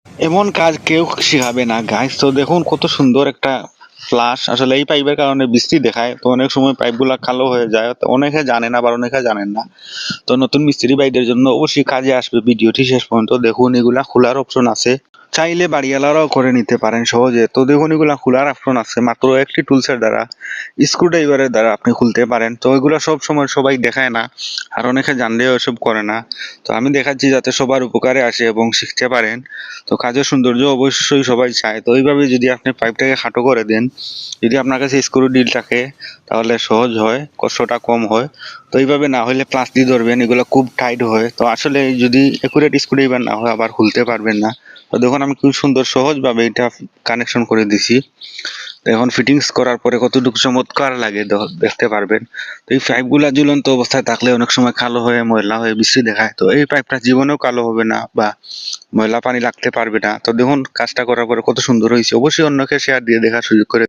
এমন কাজ কেউ শিখাবে না গাইস। তো দেখুন কত সুন্দর একটা ফ্লাশ। আসলে এই পাইপের কারণে বৃষ্টি দেখায়, তো অনেক সময় পাইপগুলা কালো হয়ে যায়, তো অনেকে জানে না, আবার অনেকে জানেন না। তো নতুন মিস্ত্রি ভাইদের জন্য অবশ্যই কাজে আসবে। ভিডিওটি শেষ পর্যন্ত দেখুন। এগুলা খোলার অপশন আছে, চাইলে বাড়িওয়ালারাও করে নিতে পারেন সহজে। তো দেখুন এগুলা খোলার অপশন আছে, মাত্র একটি টুলসের দ্বারা, স্ক্রু ড্রাইভারের দ্বারা আপনি খুলতে পারেন। তো এগুলা সব সময় সবাই দেখায় না, আর অনেকে জানলেও এসব করে না। তো আমি দেখাচ্ছি যাতে সবার উপকারে আসে এবং শিখতে পারেন। তো কাজের সৌন্দর্য অবশ্যই সবাই চায়। তো এইভাবে যদি আপনি পাইপটাকে খাটো করে দেন, যদি আপনার কাছে স্ক্রু ডিল থাকে, তাহলে সহজ হয়, কষ্টটা কম হয়। তো এইভাবে না হলে প্লাস দিয়ে ধরবেন, এগুলো খুব টাইট হয়। তো আসলে যদি একুরেট স্ক্রু ড্রাইভার না হয় আবার খুলতে পারবেন না। তো দেখুন আমি খুব সুন্দর সহজভাবে এটা কানেকশন করে দিছি। তো এখন ফিটিংস করার পরে কতটুকু চমৎকার লাগে দেখতে পারবেন। তো এই পাইপগুলা ঝুলন্ত অবস্থায় থাকলে অনেক সময় কালো হয়ে ময়লা হয়ে বিশ্রী দেখায়। তো এই পাইপটা জীবনেও কালো হবে না বা ময়লা পানি লাগতে পারবে না। তো দেখুন কাজটা করার পরে কত সুন্দর হয়েছে। অবশ্যই অন্যকে শেয়ার দিয়ে দেখার সুযোগ করে